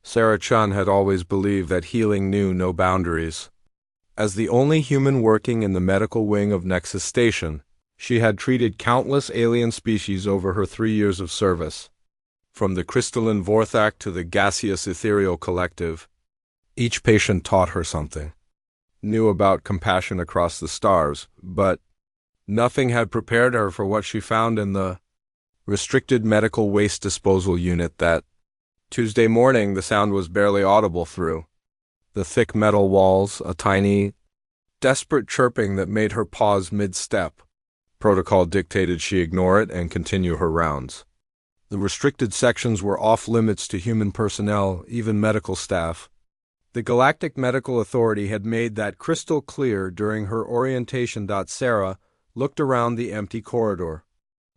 Sarah Chun had always believed that healing knew no boundaries. As the only human working in the medical wing of Nexus Station, she had treated countless alien species over her 3 years of service. From the crystalline Vorthak to the gaseous ethereal collective, each patient taught her something. Knew about compassion across the stars, but nothing had prepared her for what she found in the restricted medical waste disposal unit that Tuesday morning the sound was barely audible through the thick metal walls, a tiny, desperate chirping that made her pause mid-step. Protocol dictated she ignore it and continue her rounds. The restricted sections were off-limits to human personnel, even medical staff. The Galactic Medical Authority had made that crystal clear during her orientation. Sarah looked around the empty corridor.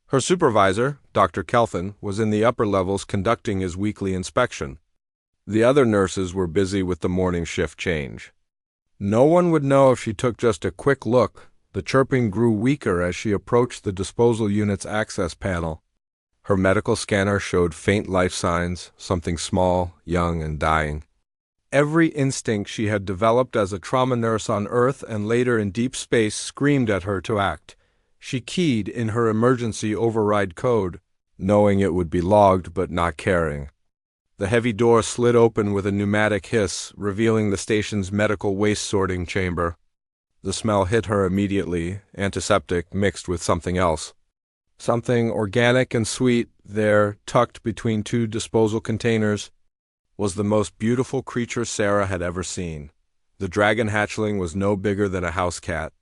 Her supervisor, Dr. Kelthin, was in the upper levels conducting his weekly inspection. The other nurses were busy with the morning shift change. No one would know if she took just a quick look. The chirping grew weaker as she approached the disposal unit's access panel. Her medical scanner showed faint life signs, something small, young, and dying. Every instinct she had developed as a trauma nurse on Earth and later in deep space screamed at her to act. She keyed in her emergency override code, knowing it would be logged but not caring. The heavy door slid open with a pneumatic hiss, revealing the station's medical waste sorting chamber. The smell hit her immediately, antiseptic mixed with something else. Something organic and sweet there, tucked between 2 disposal containers, was the most beautiful creature Sarah had ever seen. The dragon hatchling was no bigger than a house cat,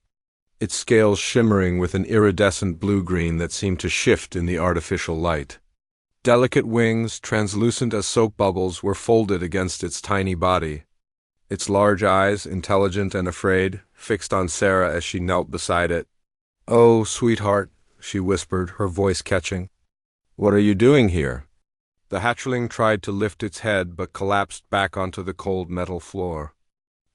its scales shimmering with an iridescent blue-green that seemed to shift in the artificial light. Delicate wings, translucent as soap bubbles, were folded against its tiny body. Its large eyes, intelligent and afraid, fixed on Sarah as she knelt beside it. "Oh, sweetheart," she whispered, her voice catching. "What are you doing here?" The hatchling tried to lift its head but collapsed back onto the cold metal floor.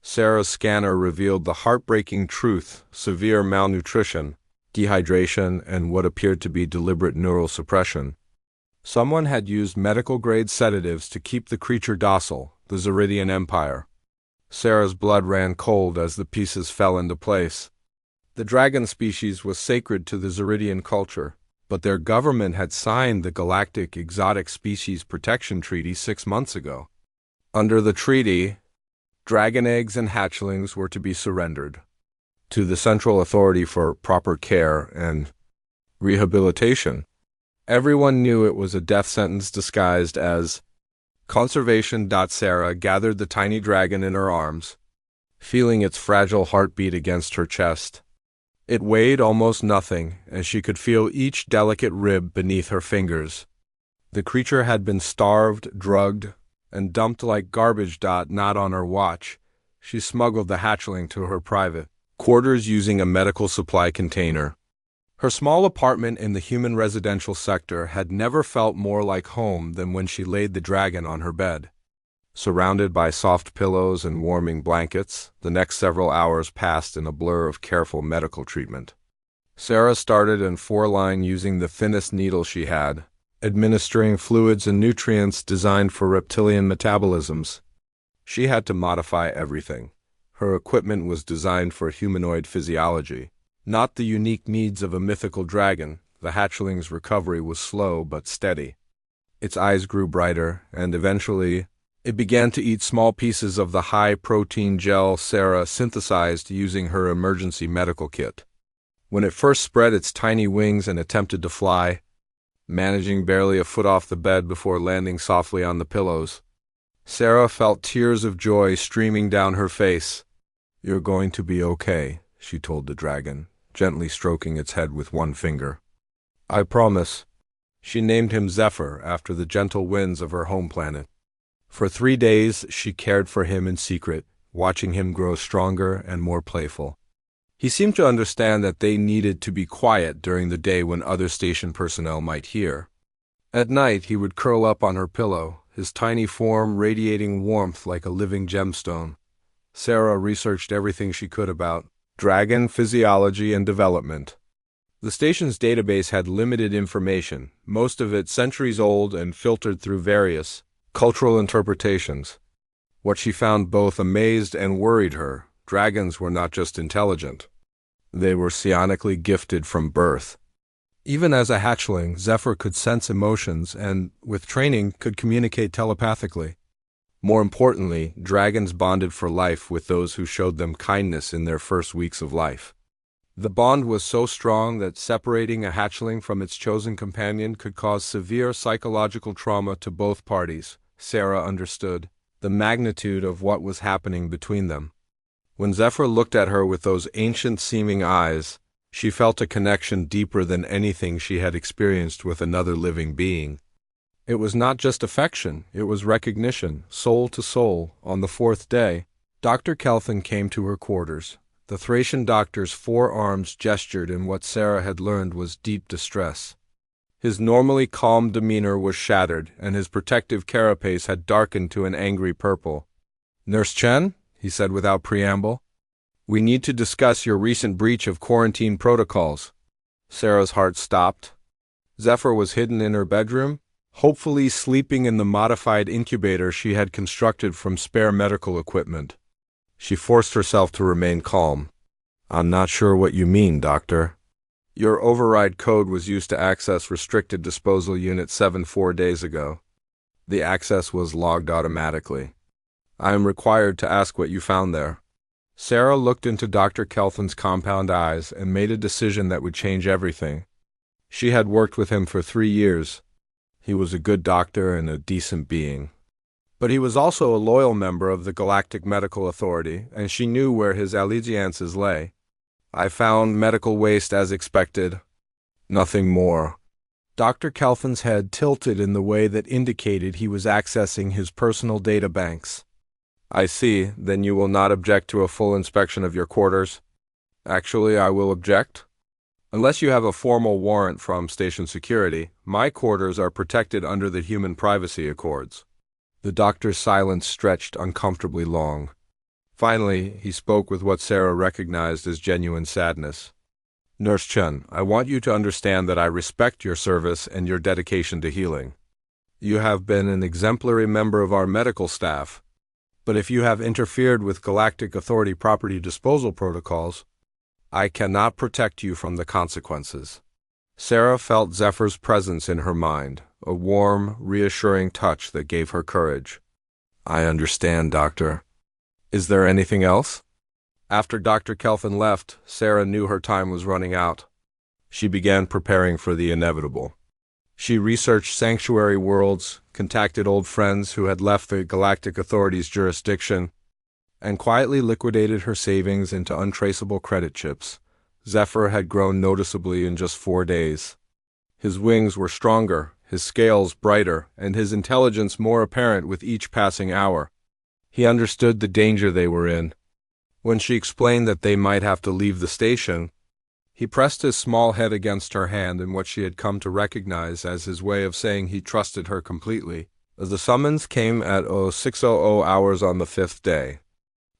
Sarah's scanner revealed the heartbreaking truth: severe malnutrition, dehydration, and what appeared to be deliberate neural suppression. Someone had used medical-grade sedatives to keep the creature docile, the Zeridian Empire. Sarah's blood ran cold as the pieces fell into place. The dragon species was sacred to the Zeridian culture, but their government had signed the Galactic Exotic Species Protection Treaty 6 months ago. Under the treaty, dragon eggs and hatchlings were to be surrendered to the Central Authority for Proper Care and Rehabilitation. Everyone knew it was a death sentence disguised as conservation. Sarah gathered the tiny dragon in her arms, feeling its fragile heartbeat against her chest. It weighed almost nothing, and she could feel each delicate rib beneath her fingers. The creature had been starved, drugged, and dumped like garbage. Not on her watch. She smuggled the hatchling to her private quarters using a medical supply container. Her small apartment in the human residential sector had never felt more like home than when she laid the dragon on her bed. Surrounded by soft pillows and warming blankets, the next several hours passed in a blur of careful medical treatment. Sarah started in 4-line using the thinnest needle she had, administering fluids and nutrients designed for reptilian metabolisms. She had to modify everything. Her equipment was designed for humanoid physiology, not the unique needs of a mythical dragon. The hatchling's recovery was slow but steady. Its eyes grew brighter, and eventually it began to eat small pieces of the high-protein gel Sarah synthesized using her emergency medical kit. When it first spread its tiny wings and attempted to fly, managing barely a foot off the bed before landing softly on the pillows, Sarah felt tears of joy streaming down her face. "You're going to be okay," she told the dragon, gently stroking its head with one finger. "I promise." She named him Zephyr after the gentle winds of her home planet. For 3 days she cared for him in secret, watching him grow stronger and more playful. He seemed to understand that they needed to be quiet during the day when other station personnel might hear. At night he would curl up on her pillow, his tiny form radiating warmth like a living gemstone. Sarah researched everything she could about dragon physiology and development. The station's database had limited information, most of it centuries old and filtered through various Cultural interpretations. What she found both amazed and worried her. Dragons were not just intelligent. They were psionically gifted from birth. Even as a hatchling, Zephyr could sense emotions and, with training, could communicate telepathically. More importantly, dragons bonded for life with those who showed them kindness in their first weeks of life. The bond was so strong that separating a hatchling from its chosen companion could cause severe psychological trauma to both parties. Sarah understood the magnitude of what was happening between them. When Zephyr looked at her with those ancient-seeming eyes, she felt a connection deeper than anything she had experienced with another living being. It was not just affection, it was recognition, soul to soul. On the fourth day, Dr. Kelvin came to her quarters. The Thracian doctor's forearms gestured in what Sarah had learned was deep distress. His normally calm demeanor was shattered, and his protective carapace had darkened to an angry purple. "Nurse Chen," he said without preamble, "we need to discuss your recent breach of quarantine protocols." Sarah's heart stopped. Zephyr was hidden in her bedroom, hopefully sleeping in the modified incubator she had constructed from spare medical equipment. She forced herself to remain calm. "I'm not sure what you mean, Doctor. Your override code was used to access Restricted Disposal Unit 7 4 days ago. The access was logged automatically. I am required to ask what you found there." Sarah looked into Dr. Kelvin's compound eyes and made a decision that would change everything. She had worked with him for 3 years. He was a good doctor and a decent being. But he was also a loyal member of the Galactic Medical Authority, and she knew where his allegiances lay. "I found medical waste as expected. Nothing more." Dr. Kelvin's head tilted in the way that indicated he was accessing his personal data banks. "I see. Then you will not object to a full inspection of your quarters?" "Actually, I will object. Unless you have a formal warrant from station security, my quarters are protected under the Human Privacy Accords." The doctor's silence stretched uncomfortably long. Finally, he spoke with what Sarah recognized as genuine sadness. "Nurse Chen, I want you to understand that I respect your service and your dedication to healing. You have been an exemplary member of our medical staff. But if you have interfered with Galactic Authority property disposal protocols, I cannot protect you from the consequences." Sarah felt Zephyr's presence in her mind, a warm, reassuring touch that gave her courage. "I understand, Doctor. Is there anything else?" After Dr. Kelvin left, Sarah knew her time was running out. She began preparing for the inevitable. She researched sanctuary worlds, contacted old friends who had left the Galactic Authority's jurisdiction, and quietly liquidated her savings into untraceable credit chips. Zephyr had grown noticeably in just 4 days. His wings were stronger, his scales brighter, and his intelligence more apparent with each passing hour. He understood the danger they were in. When she explained that they might have to leave the station, he pressed his small head against her hand in what she had come to recognize as his way of saying he trusted her completely. The summons came at 0600 hours on the 5th day.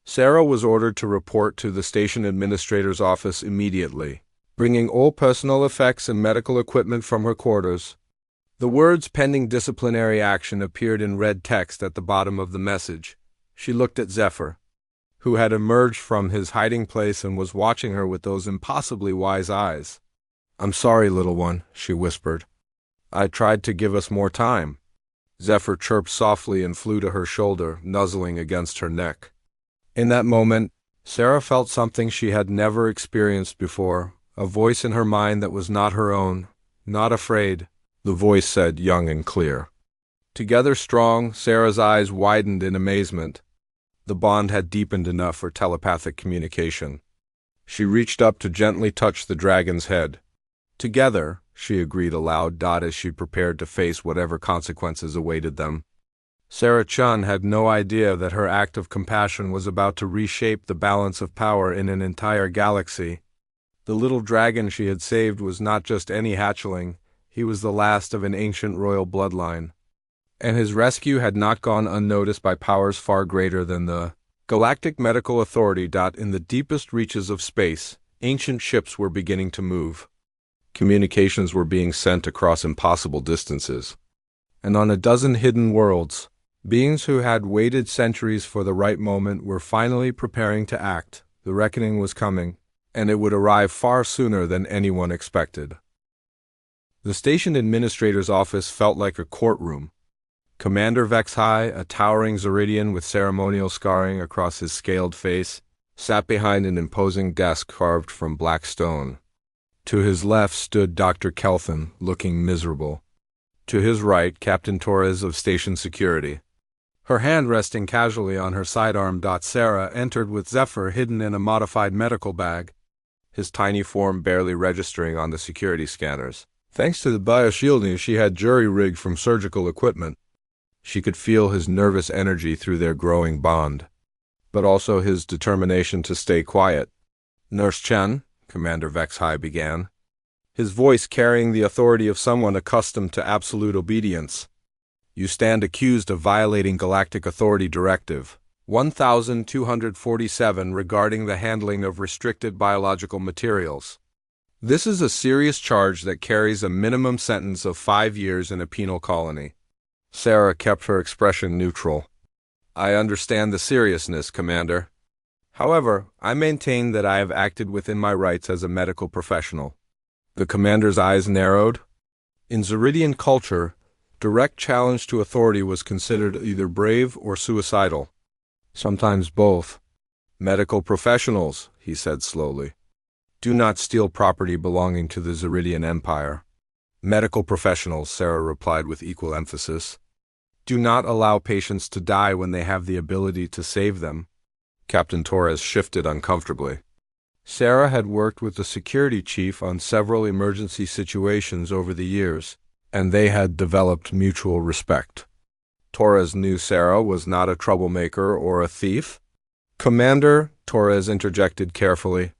Sarah was ordered to report to the station administrator's office immediately, bringing all personal effects and medical equipment from her quarters. The words "pending disciplinary action" appeared in red text at the bottom of the message. She looked at Zephyr, who had emerged from his hiding place and was watching her with those impossibly wise eyes. "I'm sorry, little one," she whispered. "I tried to give us more time." Zephyr chirped softly and flew to her shoulder, nuzzling against her neck. In that moment, Sarah felt something she had never experienced before, a voice in her mind that was not her own. "Not afraid," the voice said, young and clear. Together strong, Sarah's eyes widened in amazement. The bond had deepened enough for telepathic communication. She reached up to gently touch the dragon's head. "Together," she agreed aloud, as she prepared to face whatever consequences awaited them. Sarah Chun had no idea that her act of compassion was about to reshape the balance of power in an entire galaxy. The little dragon she had saved was not just any hatchling, he was the last of an ancient royal bloodline. And his rescue had not gone unnoticed by powers far greater than the Galactic Medical Authority. In the deepest reaches of space, ancient ships were beginning to move. Communications were being sent across impossible distances. And on a dozen hidden worlds, Beings who had waited centuries for the right moment were finally preparing to act. The reckoning was coming, and it would arrive far sooner than anyone expected. The station administrator's office felt like a courtroom. Commander Vexhai, a towering Zeridian with ceremonial scarring across his scaled face, sat behind an imposing desk carved from black stone. To his left stood Dr. Kelvin, looking miserable. To his right, Captain Torres of Station Security. Her hand resting casually on her sidearm. Sarah entered with Zephyr hidden in a modified medical bag, his tiny form barely registering on the security scanners. Thanks to the bioshielding she had jury-rigged from surgical equipment, she could feel his nervous energy through their growing bond, but also his determination to stay quiet. "Nurse Chen," Commander Vexhai began, his voice carrying the authority of someone accustomed to absolute obedience. "You stand accused of violating Galactic Authority Directive 1247 regarding the handling of restricted biological materials. This is a serious charge that carries a minimum sentence of 5 years in a penal colony." Sarah kept her expression neutral. "I understand the seriousness, Commander. However, I maintain that I have acted within my rights as a medical professional." The commander's eyes narrowed. In Zeridian culture, direct challenge to authority was considered either brave or suicidal. Sometimes both. "Medical professionals," he said slowly, "do not steal property belonging to the Zeridian Empire." "Medical professionals," Sarah replied with equal emphasis, "do not allow patients to die when they have the ability to save them." Captain Torres shifted uncomfortably. Sarah had worked with the security chief on several emergency situations over the years, and they had developed mutual respect. Torres knew Sarah was not a troublemaker or a thief. "Commander," Torres interjected carefully,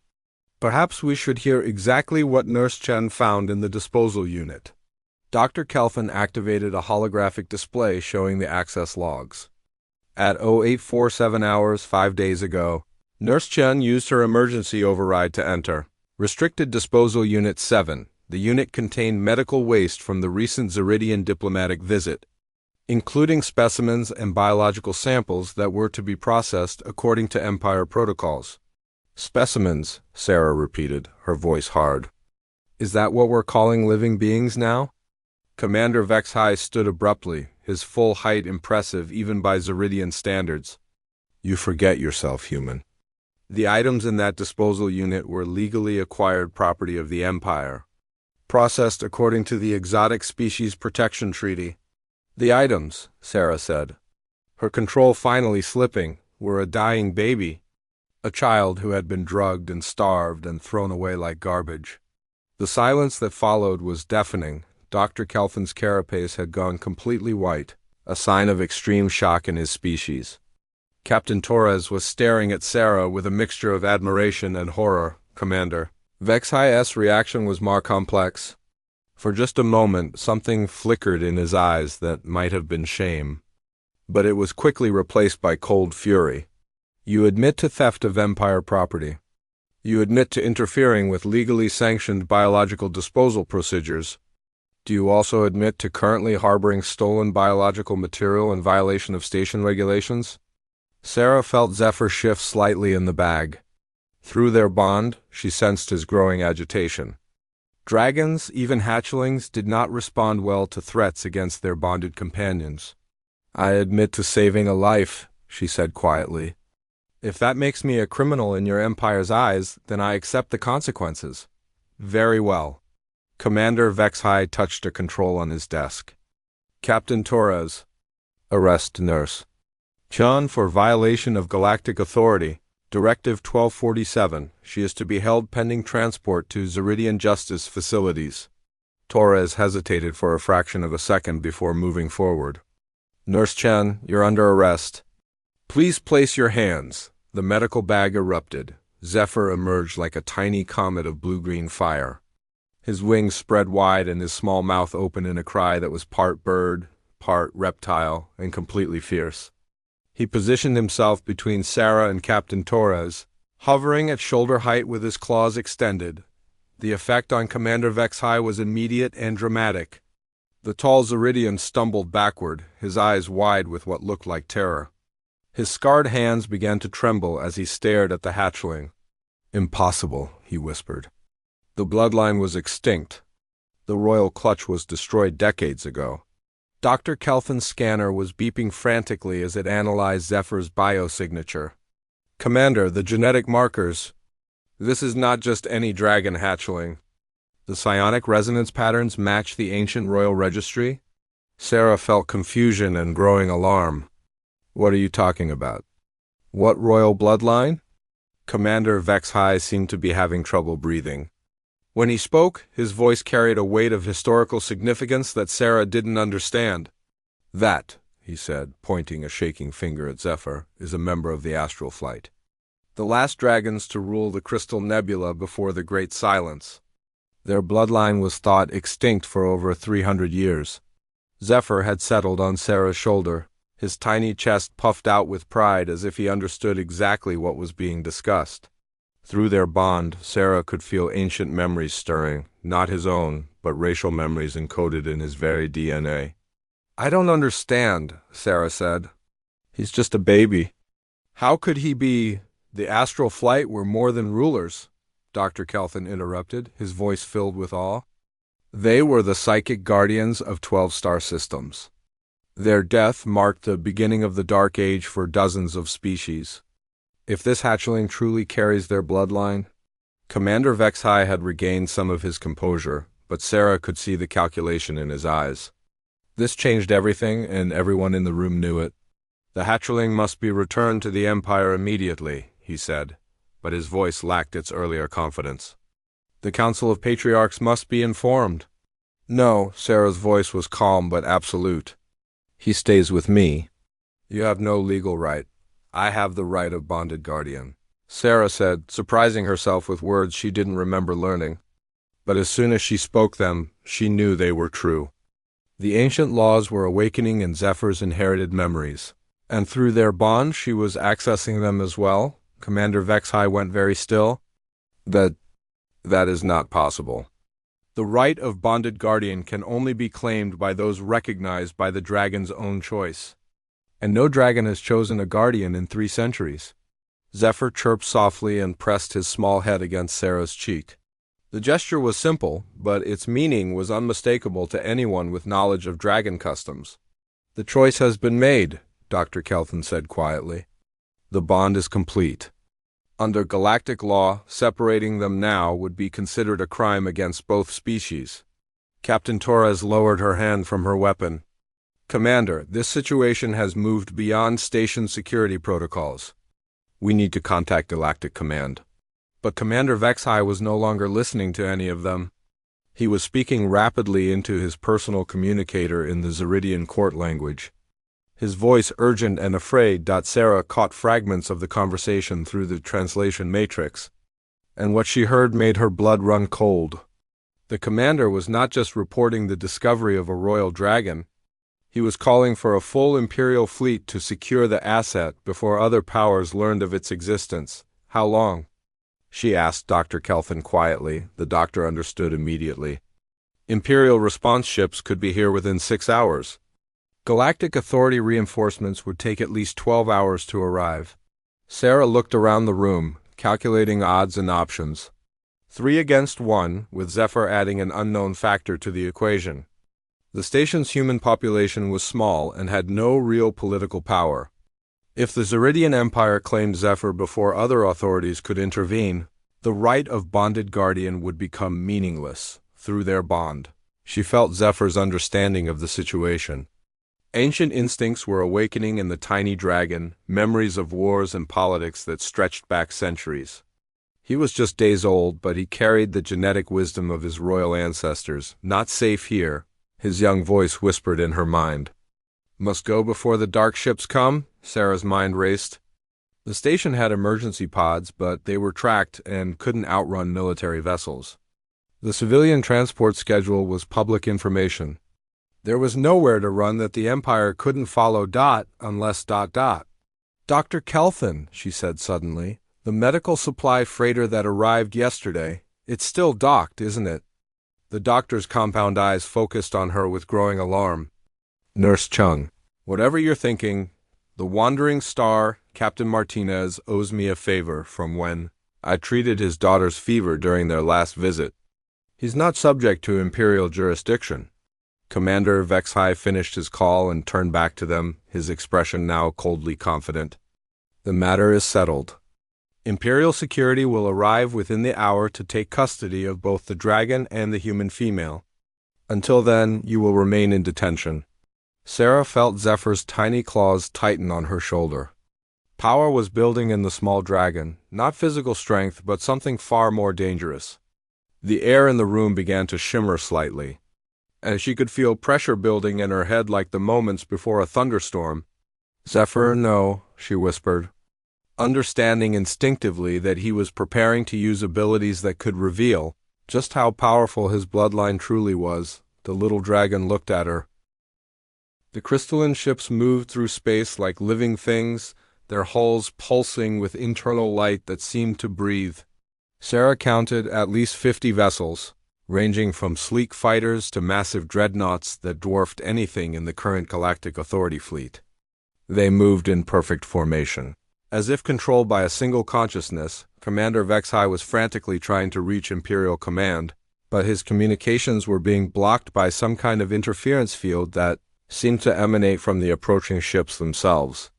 "perhaps we should hear exactly what Nurse Chen found in the disposal unit." Dr. Kelvin activated a holographic display showing the access logs. At 0847 hours 5 days ago, Nurse Chen used her emergency override to enter. Restricted Disposal Unit 7. The unit contained medical waste from the recent Zeridian diplomatic visit, including specimens and biological samples that were to be processed according to Empire protocols. "Specimens," Sarah repeated, her voice hard. "Is that what we're calling living beings now?" Commander Vexhai stood abruptly, his full height impressive even by Zeridian standards. "You forget yourself, human. The items in that disposal unit were legally acquired property of the Empire, processed according to the Exotic Species Protection Treaty." "The items," Sarah said, her control finally slipping, were a dying baby, a child who had been drugged and starved and thrown away like garbage. The silence that followed was deafening. Dr. Kelvin's carapace had gone completely white, a sign of extreme shock in his species. Captain Torres was staring at Sarah with a mixture of admiration and horror. "Commander." Vexhai's reaction was more complex. For just a moment, something flickered in his eyes that might have been shame, but it was quickly replaced by cold fury. "You admit to theft of Empire property. You admit to interfering with legally sanctioned biological disposal procedures. Do you also admit to currently harboring stolen biological material in violation of station regulations?" Sarah felt Zephyr shift slightly in the bag. Through their bond, she sensed his growing agitation. Dragons, even hatchlings, did not respond well to threats against their bonded companions. "I admit to saving a life," she said quietly. "If that makes me a criminal in your Empire's eyes, then I accept the consequences." "Very well." Commander Vexhai touched a control on his desk. "Captain Torres." "Arrest Nurse Chen for violation of Galactic Authority, Directive 1247. She is to be held pending transport to Zeridian Justice Facilities." Torres hesitated for a fraction of a second before moving forward. "Nurse Chen, you're under arrest. Please place your hands." The medical bag erupted. Zephyr emerged like a tiny comet of blue-green fire. His wings spread wide and his small mouth opened in a cry that was part bird, part reptile, and completely fierce. He positioned himself between Sarah and Captain Torres, hovering at shoulder height with his claws extended. The effect on Commander Vexhai was immediate and dramatic. The tall Zeridian stumbled backward, his eyes wide with what looked like terror. His scarred hands began to tremble as he stared at the hatchling. "Impossible," he whispered. "The bloodline was extinct. The royal clutch was destroyed decades ago." Dr. Kelthin's scanner was beeping frantically as it analyzed Zephyr's biosignature. "Commander, the genetic markers. This is not just any dragon hatchling. The psionic resonance patterns match the ancient royal registry." Sarah felt confusion and growing alarm. "What are you talking about? What royal bloodline?" Commander Vexhai seemed to be having trouble breathing. When he spoke, his voice carried a weight of historical significance that Sarah didn't understand. "That," he said, pointing a shaking finger at Zephyr, "is a member of the astral flight. The last dragons to rule the Crystal Nebula before the Great Silence. Their bloodline was thought extinct for over 300 years. Zephyr had settled on Sarah's shoulder, his tiny chest puffed out with pride as if he understood exactly what was being discussed. Through their bond, Sarah could feel ancient memories stirring, not his own, but racial memories encoded in his very DNA. "I don't understand," Sarah said. "He's just a baby." "How could he be? The astral flight were more than rulers," Dr. Kelthin interrupted, his voice filled with awe. "They were the psychic guardians of 12 star systems. Their death marked the beginning of the Dark Age for dozens of species. If this hatchling truly carries their bloodline..." Commander Vexhai had regained some of his composure, but Sarah could see the calculation in his eyes. This changed everything, and everyone in the room knew it. "The hatchling must be returned to the Empire immediately," he said, but his voice lacked its earlier confidence. "The Council of Patriarchs must be informed." "No," Sarah's voice was calm but absolute. "He stays with me." "You have no legal right. I have the right of bonded guardian," Sarah said, surprising herself with words she didn't remember learning. But as soon as she spoke them, she knew they were true. The ancient laws were awakening in Zephyr's inherited memories, and through their bond she was accessing them as well. Commander Vexhai went very still. That is not possible. The right of bonded guardian can only be claimed by those recognized by the dragon's own choice. And no dragon has chosen a guardian in 3 centuries. Zephyr chirped softly and pressed his small head against Sarah's cheek. The gesture was simple, but its meaning was unmistakable to anyone with knowledge of dragon customs. "The choice has been made," Dr. Kelthin said quietly. "The bond is complete. Under galactic law, separating them now would be considered a crime against both species." Captain Torres lowered her hand from her weapon. "Commander, this situation has moved beyond station security protocols. We need to contact Galactic Command." But Commander Vexhai was no longer listening to any of them. He was speaking rapidly into his personal communicator in the Zeridian court language. His voice urgent and afraid. Sarah caught fragments of the conversation through the translation matrix, and what she heard made her blood run cold. The commander was not just reporting the discovery of a royal dragon. He was calling for a full Imperial fleet to secure the asset before other powers learned of its existence. "How long?" she asked Dr. Kelthin quietly. The doctor understood immediately. "Imperial response ships could be here within 6 hours. Galactic Authority reinforcements would take at least 12 hours to arrive." Sarah looked around the room, calculating odds and options. 3 against 1, with Zephyr adding an unknown factor to the equation. The station's human population was small and had no real political power. If the Zeridian Empire claimed Zephyr before other authorities could intervene, the right of bonded guardian would become meaningless through their bond. She felt Zephyr's understanding of the situation. Ancient instincts were awakening in the tiny dragon, memories of wars and politics that stretched back centuries. He was just days old, but he carried the genetic wisdom of his royal ancestors. "Not safe here," his young voice whispered in her mind. "Must go before the dark ships come?" Sarah's mind raced. The station had emergency pods, but they were tracked and couldn't outrun military vessels. The civilian transport schedule was public information. There was nowhere to run that the Empire couldn't follow unless ... "Dr. Kelthin," she said suddenly, "the medical supply freighter that arrived yesterday, it's still docked, isn't it?" The doctor's compound eyes focused on her with growing alarm. Nurse Chung, whatever you're thinking, the wandering star, Captain Martinez, owes me a favor from when I treated his daughter's fever during their last visit. He's not subject to Imperial jurisdiction. Commander Vexhai finished his call and turned back to them, his expression now coldly confident. The matter is settled. Imperial security will arrive within the hour to take custody of both the dragon and the human female. Until then, you will remain in detention. Sarah felt Zephyr's tiny claws tighten on her shoulder. Power was building in the small dragon, not physical strength, but something far more dangerous. The air in the room began to shimmer slightly, and she could feel pressure building in her head like the moments before a thunderstorm. Zephyr, no, she whispered, understanding instinctively that he was preparing to use abilities that could reveal just how powerful his bloodline truly was. The little dragon looked at her. The crystalline ships moved through space like living things, their hulls pulsing with internal light that seemed to breathe. Sarah counted at least 50 vessels, ranging from sleek fighters to massive dreadnoughts that dwarfed anything in the current Galactic Authority fleet. They moved in perfect formation. As if controlled by a single consciousness, Commander Vexhai was frantically trying to reach Imperial Command, but his communications were being blocked by some kind of interference field that seemed to emanate from the approaching ships themselves.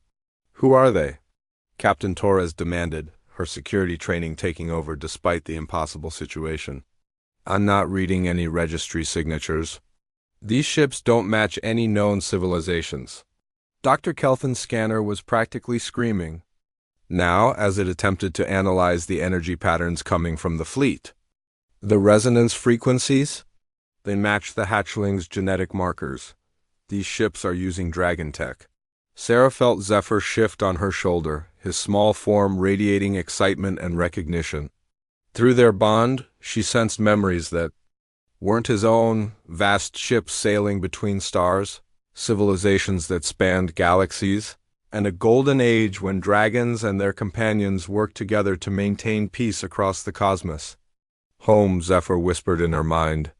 Who are they? Captain Torres demanded, her security training taking over despite the impossible situation. I'm not reading any registry signatures. These ships don't match any known civilizations. Dr. Kelthin's scanner was practically screaming now as it attempted to analyze the energy patterns coming from the fleet. The resonance frequencies? They match the hatchling's genetic markers. These ships are using dragon tech. Sarah felt Zephyr shift on her shoulder, his small form radiating excitement and recognition. Through their bond, she sensed memories that weren't his own, vast ships sailing between stars, civilizations that spanned galaxies, and a golden age when dragons and their companions worked together to maintain peace across the cosmos. Home, Zephyr whispered in her mind.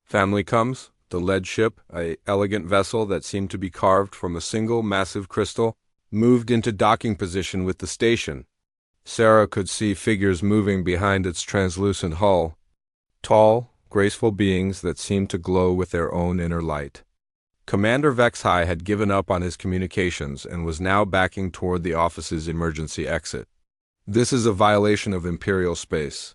Family comes. The lead ship, an elegant vessel that seemed to be carved from a single massive crystal, moved into docking position with the station. Sarah could see figures moving behind its translucent hull, tall, graceful beings that seemed to glow with their own inner light. Commander Vexhai had given up on his communications and was now backing toward the office's emergency exit. This is a violation of Imperial space.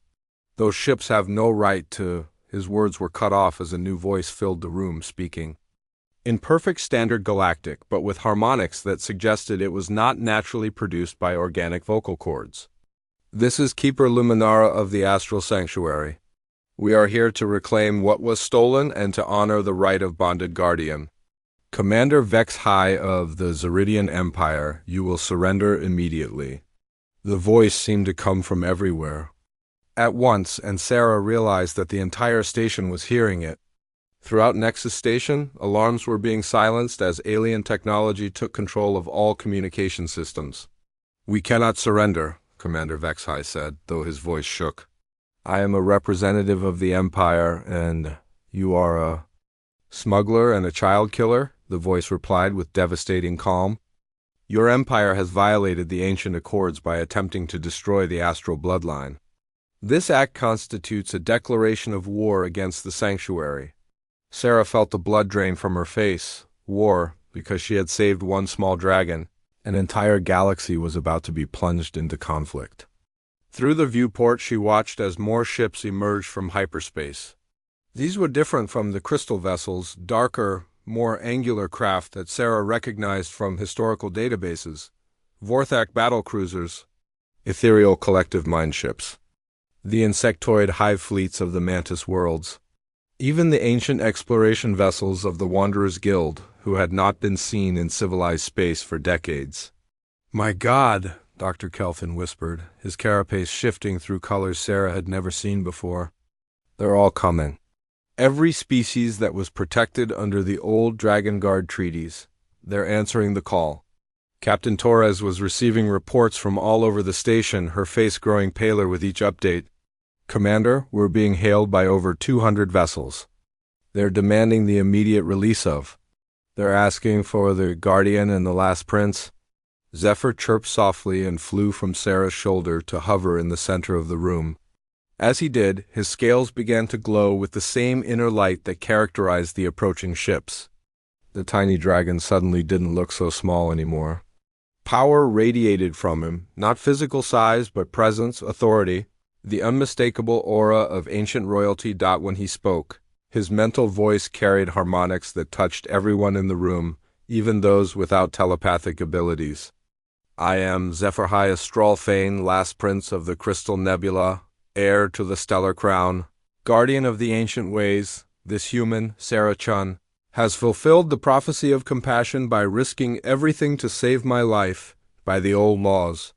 Those ships have no right to... His words were cut off as a new voice filled the room, speaking in perfect standard galactic, but with harmonics that suggested it was not naturally produced by organic vocal cords. This is Keeper Luminara of the Astral Sanctuary. We are here to reclaim what was stolen and to honor the right of bonded guardian. Commander Vexhai of the Zeridian Empire, you will surrender immediately. The voice seemed to come from everywhere at once, and Sarah realized that the entire station was hearing it. Throughout Nexus Station, alarms were being silenced as alien technology took control of all communication systems. We cannot surrender, Commander Vexhai said, though his voice shook. I am a representative of the Empire, and you are a smuggler and a child killer, the voice replied with devastating calm. Your Empire has violated the ancient accords by attempting to destroy the astral bloodline. This act constitutes a declaration of war against the sanctuary. Sarah felt the blood drain from her face. War, because she had saved one small dragon. An entire galaxy was about to be plunged into conflict. Through the viewport, she watched as more ships emerged from hyperspace. These were different from the crystal vessels, darker, more angular craft that Sarah recognized from historical databases. Vorthak battlecruisers, ethereal collective mind ships. The insectoid hive fleets of the Mantis worlds. Even the ancient exploration vessels of the Wanderers Guild, who had not been seen in civilized space for decades. My God, Dr. Kelthin whispered, his carapace shifting through colors Sarah had never seen before. They're all coming. Every species that was protected under the old Dragon Guard treaties. They're answering the call. Captain Torres was receiving reports from all over the station, her face growing paler with each update. Commander, we're being hailed by over 200 vessels. They're demanding the immediate release of. They're asking for the Guardian and the Last Prince. Zephyr chirped softly and flew from Sarah's shoulder to hover in the center of the room. As he did, his scales began to glow with the same inner light that characterized the approaching ships. The tiny dragon suddenly didn't look so small anymore. Power radiated from him, not physical size, but presence, authority, the unmistakable aura of ancient royalty. When he spoke, his mental voice carried harmonics that touched everyone in the room, even those without telepathic abilities. I am HFY Stories, last prince of the Crystal Nebula, heir to the stellar crown, guardian of the ancient ways. This human, Sarah Chun, has fulfilled the prophecy of compassion by risking everything to save my life by the old laws.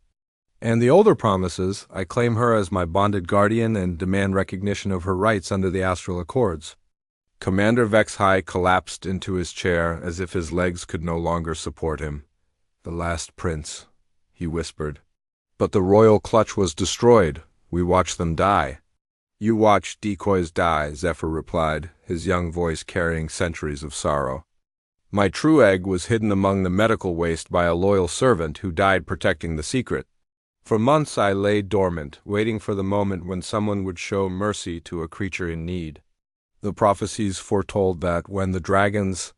And the older promises, I claim her as my bonded guardian and demand recognition of her rights under the Astral Accords. Commander Vexhai collapsed into his chair as if his legs could no longer support him. The last prince, he whispered. But the royal clutch was destroyed. We watched them die. You watched decoys die, Zephyr replied, his young voice carrying centuries of sorrow. My true egg was hidden among the medical waste by a loyal servant who died protecting the secret. For months I lay dormant, waiting for the moment when someone would show mercy to a creature in need. The prophecies foretold that when the dragon's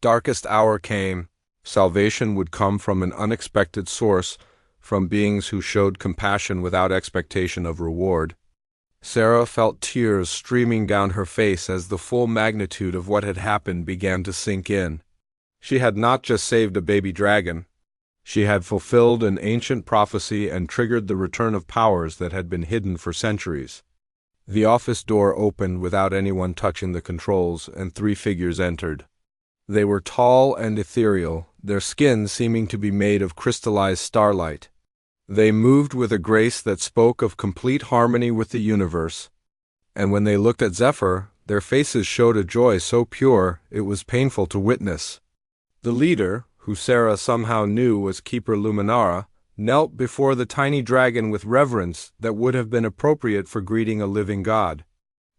darkest hour came, salvation would come from an unexpected source, from beings who showed compassion without expectation of reward. Sarah felt tears streaming down her face as the full magnitude of what had happened began to sink in. She had not just saved a baby dragon. She had fulfilled an ancient prophecy and triggered the return of powers that had been hidden for centuries. The office door opened without anyone touching the controls, and 3 figures entered. They were tall and ethereal, their skin seeming to be made of crystallized starlight. They moved with a grace that spoke of complete harmony with the universe, and when they looked at Zephyr, their faces showed a joy so pure it was painful to witness. The leader, who Sarah somehow knew was Keeper Luminara, knelt before the tiny dragon with reverence that would have been appropriate for greeting a living god.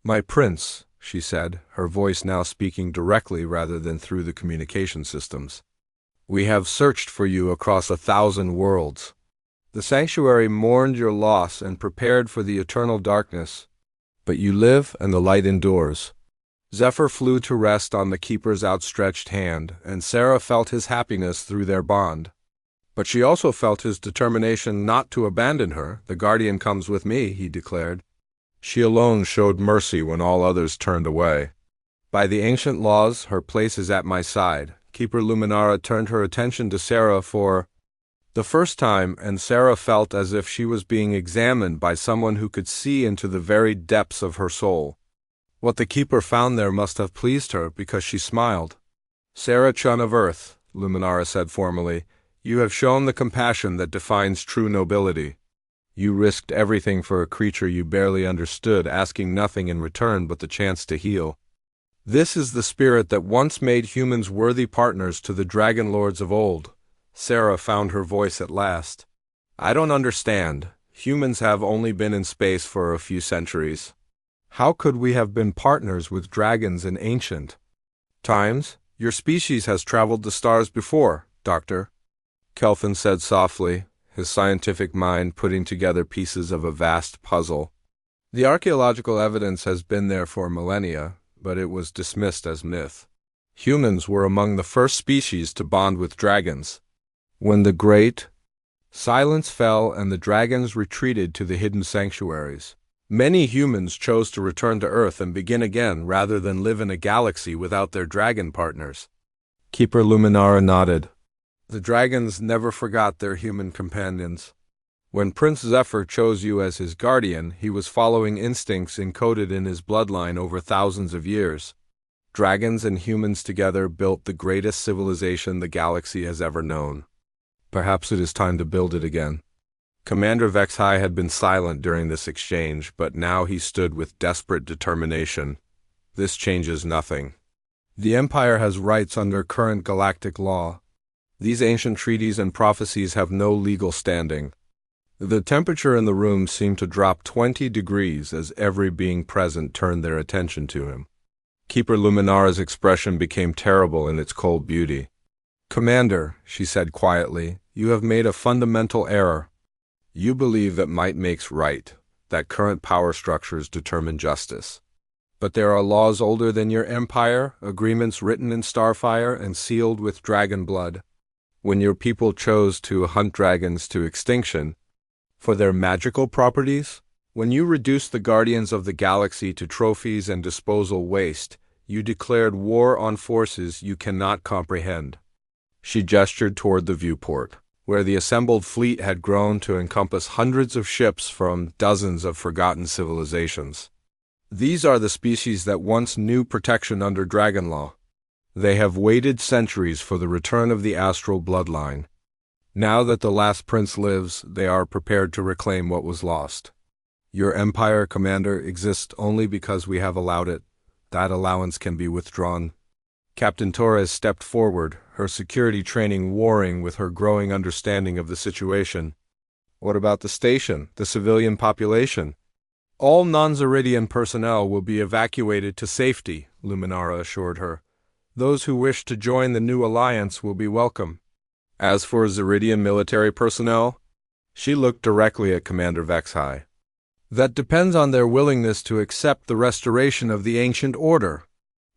My prince, she said, her voice now speaking directly rather than through the communication systems. We have searched for you across 1,000 worlds. The sanctuary mourned your loss and prepared for the eternal darkness. But you live and the light endures. Zephyr flew to rest on the keeper's outstretched hand, and Sarah felt his happiness through their bond. But she also felt his determination not to abandon her. The guardian comes with me, he declared. She alone showed mercy when all others turned away. By the ancient laws, her place is at my side. Keeper Luminara turned her attention to Sarah for the first time, and Sarah felt as if she was being examined by someone who could see into the very depths of her soul. What the keeper found there must have pleased her, because she smiled. Sarah Chun of Earth, Luminara said formally, you have shown the compassion that defines true nobility. You risked everything for a creature you barely understood, asking nothing in return but the chance to heal. This is the spirit that once made humans worthy partners to the dragon lords of old. Sarah found her voice at last. I don't understand. Humans have only been in space for a few centuries. How could we have been partners with dragons in ancient times? Your species has traveled the stars before, Doctor, Kelvin said softly, his scientific mind putting together pieces of a vast puzzle. The archaeological evidence has been there for millennia, but it was dismissed as myth. Humans were among the first species to bond with dragons. When the great silence fell and the dragons retreated to the hidden sanctuaries, many humans chose to return to Earth and begin again rather than live in a galaxy without their dragon partners. Keeper Luminara nodded. The dragons never forgot their human companions. When Prince Zephyr chose you as his guardian, he was following instincts encoded in his bloodline over thousands of years. Dragons and humans together built the greatest civilization the galaxy has ever known. Perhaps it is time to build it again. Commander Vexhai had been silent during this exchange, but now he stood with desperate determination. This changes nothing. The Empire has rights under current galactic law. These ancient treaties and prophecies have no legal standing. The temperature in the room seemed to drop 20 degrees as every being present turned their attention to him. Keeper Luminara's expression became terrible in its cold beauty. "Commander," she said quietly, "you have made a fundamental error. You believe that might makes right, that current power structures determine justice. But there are laws older than your empire, agreements written in starfire and sealed with dragon blood. When your people chose to hunt dragons to extinction, for their magical properties, when you reduced the guardians of the galaxy to trophies and disposal waste, you declared war on forces you cannot comprehend." She gestured toward the viewport, where the assembled fleet had grown to encompass hundreds of ships from dozens of forgotten civilizations. "These are the species that once knew protection under dragon law. They have waited centuries for the return of the astral bloodline. Now that the last prince lives, they are prepared to reclaim what was lost. Your empire, Commander, exists only because we have allowed it. That allowance can be withdrawn." Captain Torres stepped forward, her security training warring with her growing understanding of the situation. "What about the station, the civilian population?" "All non-Zeridian personnel will be evacuated to safety," Luminara assured her. "Those who wish to join the new alliance will be welcome. As for Zeridian military personnel," she looked directly at Commander Vexhai, "that depends on their willingness to accept the restoration of the ancient order."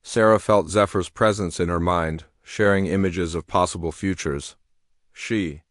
Sarah felt Zephyr's presence in her mind, sharing images of possible futures. She,